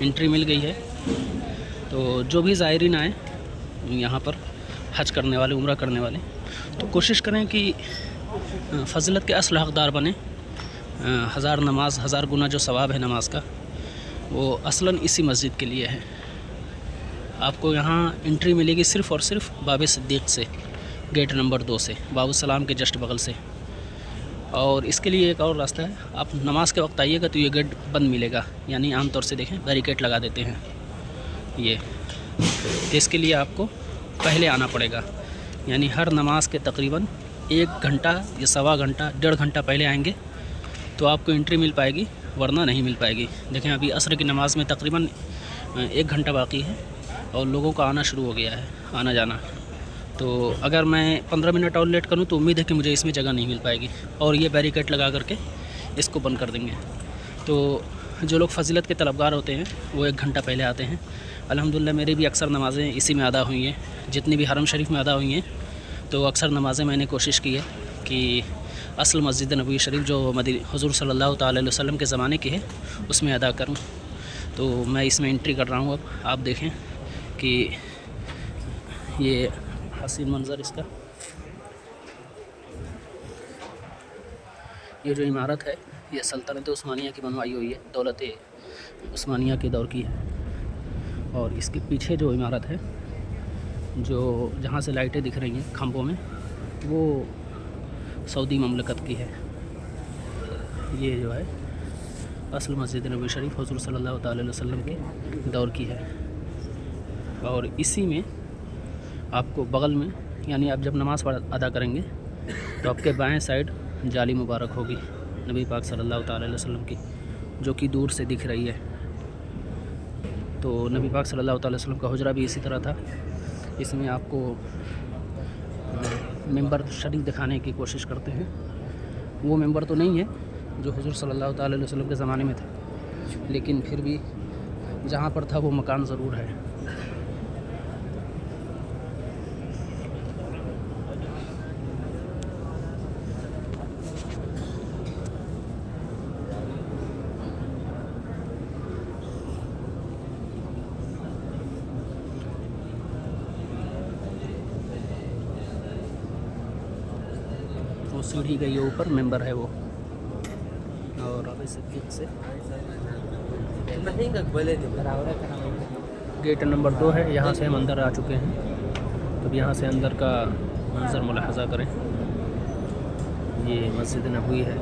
Entry مل گئی ہے. تو جو بھی زائرین آئیں یہاں پر حج کرنے والے، عمرہ کرنے والے، تو کوشش کریں کہ فضیلت کے اصل حقدار بنیں. ہزار نماز، ہزار گنا جو ثواب ہے نماز کا، وہ اصلاً اسی مسجد کے لیے ہے. آپ کو یہاں انٹری ملے گی صرف اور صرف باب صدیق سے، گیٹ نمبر 2 سے، باب السلام کے جسٹ بغل سے. اور اس کے لیے ایک اور راستہ ہے، آپ نماز کے وقت آئیے گا تو یہ گیٹ بند ملے گا، یعنی عام طور سے دیکھیں بیریکیڈ لگا دیتے ہیں یہ. تو اس کے لیے آپ کو پہلے آنا پڑے گا، یعنی ہر نماز کے تقریباً 1 گھنٹہ یا سوا گھنٹہ، 1.5 گھنٹہ پہلے آئیں گے تو آپ کو انٹری مل پائے گی، ورنہ نہیں مل پائے گی. دیکھیں ابھی عصر کی نماز میں تقریباً 1 گھنٹہ باقی ہے اور لوگوں کا آنا شروع ہو گیا ہے، آنا جانا. تو اگر میں 15 منٹ اور لیٹ کروں تو امید ہے کہ مجھے اس میں جگہ نہیں مل پائے گی، اور یہ بیریکیڈ لگا کر کے اس کو بند کر دیں گے. تو جو لوگ فضیلت کے طلبگار ہوتے ہیں وہ 1 گھنٹہ پہلے آتے ہیں. الحمدللہ میری بھی اکثر نمازیں اسی میں ادا ہوئی ہیں، جتنی بھی حرم شریف میں ادا ہوئی ہیں. تو اکثر نمازیں میں نے کوشش کی ہے کہ اصل مسجد نبوی شریف جو حضور صلی اللہ تعالی علیہ وسلم کے زمانے کی ہے اس میں ادا کروں. تو میں اس میں انٹری کر رہا ہوں. اب آپ دیکھیں کہ یہ حسین منظر اس کا، یہ جو عمارت ہے یہ سلطنت عثمانیہ کی بنوائی ہوئی ہے، دولت عثمانیہ کے دور کی ہے. اور اس کے پیچھے جو عمارت ہے، جو جہاں سے لائٹیں دکھ رہی ہیں کھمبوں میں، وہ سعودی مملکت کی ہے. یہ جو ہے اصل مسجد نبوی شریف حضور صلی اللہ تعالی علیہ وسلم کے دور کی ہے. اور اسی میں آپ کو بغل میں، یعنی آپ جب نماز ادا کریں گے تو آپ کے بائیں سائڈ جالی مبارک ہوگی نبی پاک صلی اللہ تعالی علیہ وسلم کی، جو کہ دور سے دکھ رہی ہے. تو نبی پاک صلی اللہ تعالی وسلم کا حجرہ بھی اسی طرح تھا. اس میں آپ کو ممبر شریف دکھانے کی کوشش کرتے ہیں. وہ ممبر تو نہیں ہے جو حضور صلی اللہ تعالی علیہ وسلم کے زمانے میں تھا، لیکن پھر بھی جہاں پر تھا وہ مکان ضرور ہے. وہ سیڑھی گئی ہے اوپر، ممبر ہے وہ. اور اب صدیق سے گیٹ نمبر 2 ہے، یہاں سے ہم اندر آ چکے ہیں. اب یہاں سے اندر کا منظر ملاحظہ کریں. یہ مسجد نبوی ہے،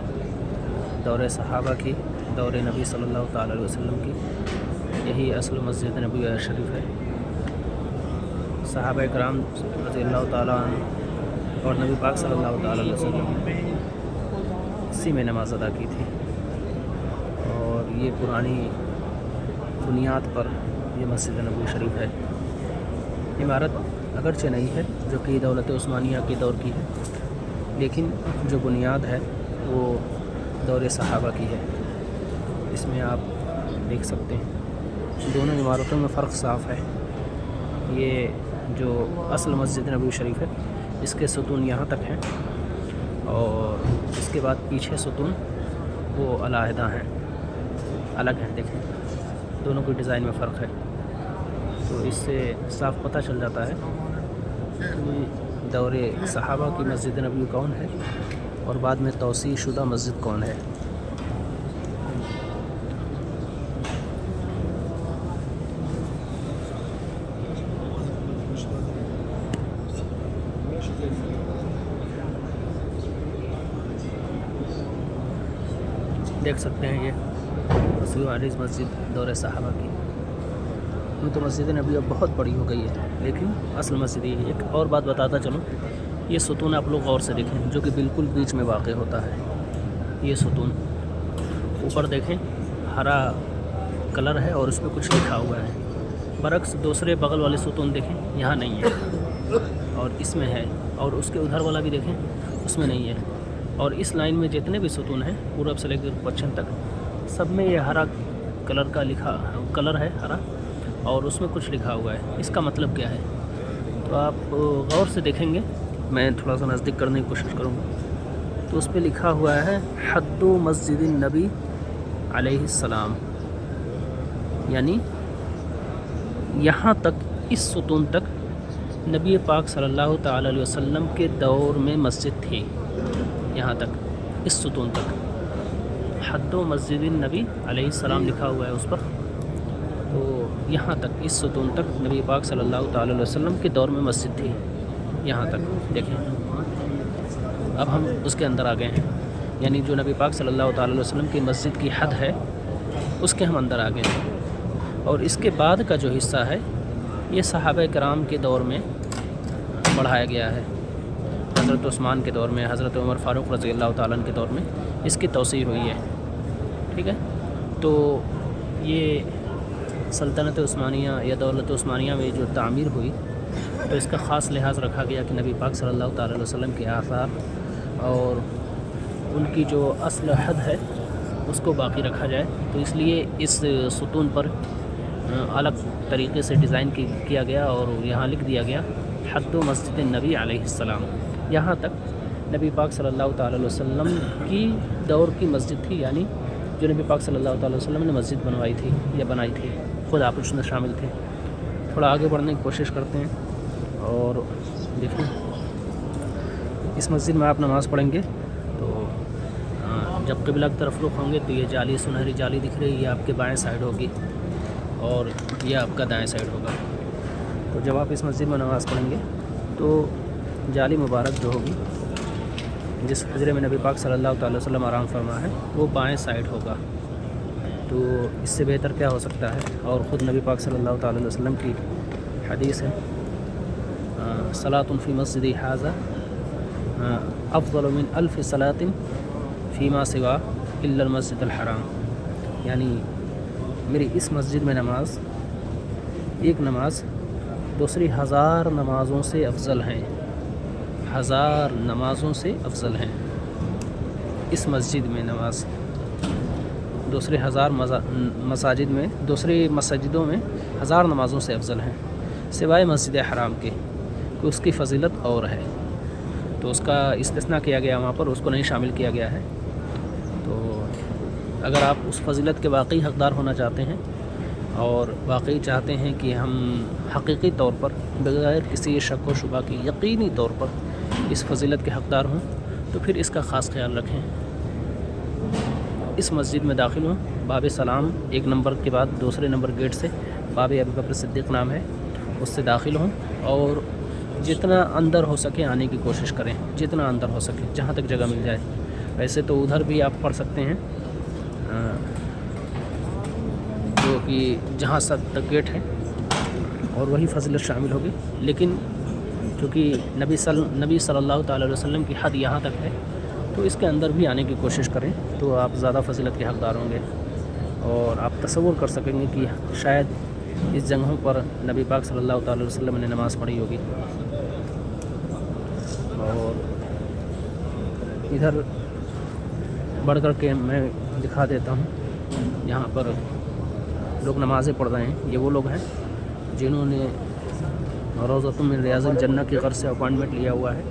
دور صحابہ کی، دور نبی صلی اللہ تعالی علیہ وسلم کی. یہی اصل مسجد نبوی شریف ہے. صحابہ کرام رضی اللہ تعالیٰ عنہ اور نبی پاک صلی اللہ تعالی علیہ وسلم اسی میں نماز ادا کی تھی. اور یہ پرانی بنیاد پر یہ مسجد نبوی شریف ہے. عمارت اگرچہ نہیں ہے جو کہ دولت عثمانیہ کے دور کی ہے، لیکن جو بنیاد ہے وہ دور صحابہ کی ہے. اس میں آپ دیکھ سکتے ہیں دونوں عمارتوں میں فرق صاف ہے. یہ جو اصل مسجد نبوی شریف ہے اس کے ستون یہاں تک ہیں، اور اس کے بعد پیچھے ستون وہ علیحدہ ہیں، الگ ہیں. دیکھیں دونوں کی ڈیزائن میں فرق ہے. تو اس سے صاف پتہ چل جاتا ہے کہ دور صحابہ کی مسجد نبوی کون ہے اور بعد میں توسیع شدہ مسجد کون ہے. دیکھ سکتے ہیں یہ اصل عریض مسجد دور صحابہ کی. یوں تو مسجد نبوی اب بہت بڑی ہو گئی ہے، لیکن اصل مسجد یہ. ایک اور بات بتاتا چلوں، یہ ستون آپ لوگ غور سے دیکھیں جو کہ بالکل بیچ میں واقع ہوتا ہے. یہ ستون اوپر دیکھیں ہرا کلر ہے اور اس پہ کچھ لکھا ہوا ہے. برعکس دوسرے بغل والے ستون دیکھیں یہاں نہیں ہے اور اس میں ہے، اور اس کے ادھر والا بھی دیکھیں اس میں نہیں ہے. اور اس لائن میں جتنے بھی ستون ہیں پورب سے لے کر پچھم تک، سب میں یہ ہرا کلر ہے ہرا، اور اس میں کچھ لکھا ہوا ہے. اس کا مطلب کیا ہے تو آپ غور سے دیکھیں گے. میں تھوڑا سا نزدیک کرنے کی کوشش کروں گا. تو اس پہ لکھا ہوا ہے حد مسجد النبی علیہ السلام، یعنی یہاں تک اس ستون تک نبی پاک صلی اللہ تعالی علیہ وسلم کے دور میں مسجد تھی، یہاں تک اس ستون تک حد و مسجد النبی علیہ السلام لکھا ہوا ہے اس پر، تو یہاں تک اس ستون تک نبی پاک صلی اللہ تعالی علیہ وسلم کے دور میں مسجد تھی، یہاں تک دیکھیں۔ اب ہم اس کے اندر آ گئے ہیں، یعنی جو نبی پاک صلی اللہ تعالی علیہ وسلم کی مسجد کی حد ہے اس کے ہم اندر آ گئے ہیں، اور اس کے بعد کا جو حصہ ہے یہ صحابہ کرام کے دور میں بڑھایا گیا ہے، حضرت عثمان کے دور میں، حضرت عمر فاروق رضی اللہ تعالیٰ عنہ کے دور میں اس کی توسیع ہوئی ہے، ٹھیک ہے۔ تو یہ سلطنت عثمانیہ یا دولت عثمانیہ میں جو تعمیر ہوئی تو اس کا خاص لحاظ رکھا گیا کہ نبی پاک صلی اللہ تعالی علیہ وسلم کے آثار اور ان کی جو اصل حد ہے اس کو باقی رکھا جائے، تو اس لیے اس ستون پر الگ طریقے سے ڈیزائن کیا گیا اور یہاں لکھ دیا گیا حد و مسجد النبی علیہ السلام، یہاں تک نبی پاک صلی اللہ تعالی علیہ وسلم کی دور کی مسجد تھی، یعنی جو نبی پاک صلی اللہ تعالی وسلم نے مسجد بنوائی تھی یا بنائی تھی، خود آپ اس میں شامل تھے۔ تھوڑا آگے بڑھنے کی کوشش کرتے ہیں اور دیکھیں اس مسجد میں آپ نماز پڑھیں گے تو جب قبلہ کی طرف رخ ہوں گے تو یہ جالی سنہری جالی دکھ رہی ہے، یہ آپ کے بائیں سائڈ ہوگی اور یہ آپ کا دائیں سائڈ ہوگا۔ تو جب آپ اس مسجد میں نماز پڑھیں گے تو جالی مبارک جو ہوگی جس حجرے میں نبی پاک صلی اللہ تعالی وسلم آرام فرما ہے وہ بائیں سائڈ ہوگا، تو اس سے بہتر کیا ہو سکتا ہے۔ اور خود نبی پاک صلی اللہ تعالی وسلم کی حدیث ہے صلاۃ فی مسجدی ھذا افضل من 1000 صلاۃ فیما سوا الا المسجد الحرام، یعنی میری اس مسجد میں نماز ایک نماز دوسری 1000 نمازوں سے افضل ہیں، 1000 نمازوں سے افضل ہیں۔ اس مسجد میں نماز دوسرے 1000 مساجد میں، دوسری مسجدوں میں 1000 نمازوں سے افضل ہیں سوائے مسجد حرام کے، کہ اس کی فضیلت اور ہے، تو اس کا استثناء کیا گیا وہاں پر، اس کو نہیں شامل کیا گیا ہے۔ تو اگر آپ اس فضیلت کے واقعی حقدار ہونا چاہتے ہیں اور واقعی چاہتے ہیں کہ ہم حقیقی طور پر بغیر کسی شک و شبہ کی یقینی طور پر اس فضیلت کے حقدار ہوں تو پھر اس کا خاص خیال رکھیں۔ اس مسجد میں داخل ہوں، باب سلام 1 نمبر کے بعد دوسرے نمبر گیٹ سے باب ابو بکر صدیق نام ہے، اس سے داخل ہوں اور جتنا اندر ہو سکے آنے کی کوشش کریں، جتنا اندر ہو سکے جہاں تک جگہ مل جائے۔ ویسے تو ادھر بھی آپ پڑھ سکتے ہیں جو کہ جہاں تک گیٹ ہے اور وہی فضیلت شامل ہوگی، لیکن چونکہ نبی صلی اللہ تعالی علیہ وسلم کی حد یہاں تک ہے تو اس کے اندر بھی آنے کی کوشش کریں تو آپ زیادہ فضیلت کے حقدار ہوں گے، اور آپ تصور کر سکیں گے کہ شاید اس جگہوں پر نبی پاک صلی اللہ تعالی علیہ وسلم نے نماز پڑھی ہوگی۔ اور ادھر بڑھ کر کے میں دکھا دیتا ہوں، یہاں پر لوگ نمازیں پڑھ رہے ہیں، یہ وہ لوگ ہیں جنہوں نے روضۃ من ریاض الجنہ کی غرض سے اپائنٹمنٹ لیا ہوا ہے۔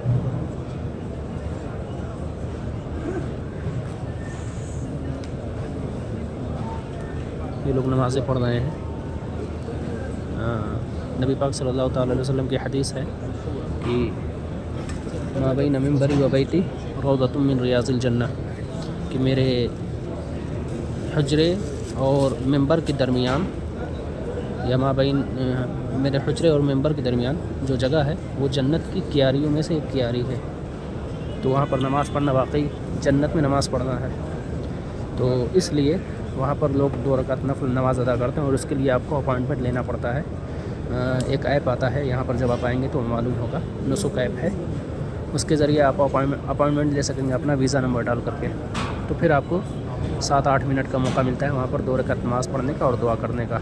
یہ لوگ نمازیں پڑھ رہے ہیں۔ نبی پاک صلی اللہ تعالی علیہ وسلم کی حدیث ہے کہ ما بین منبری و بیتی روضۃ من ریاض الجنہ، کہ میرے حجرے اور ممبر کے درمیان، یا ما بین میرے حجرے اور ممبر کے درمیان جو جگہ ہے وہ جنت کی کیاریوں میں سے ایک کیاری ہے، تو وہاں پر نماز پڑھنا واقعی جنت میں نماز پڑھنا ہے، تو اس لیے وہاں پر لوگ 2 رکعت نفل نماز ادا کرتے ہیں، اور اس کے لیے آپ کو اپائنٹمنٹ لینا پڑتا ہے۔ ایک ایپ آتا ہے یہاں پر، جب آپ آئیں گے تو معلوم ہوگا، نسک ایپ ہے، اس کے ذریعے آپ اپائنٹمنٹ لے سکیں گے اپنا ویزا نمبر ڈال کر کے، تو پھر آپ کو 7-8 منٹ کا موقع ملتا ہے وہاں پر 2 رکعت نماز پڑھنے کا اور دعا کرنے کا۔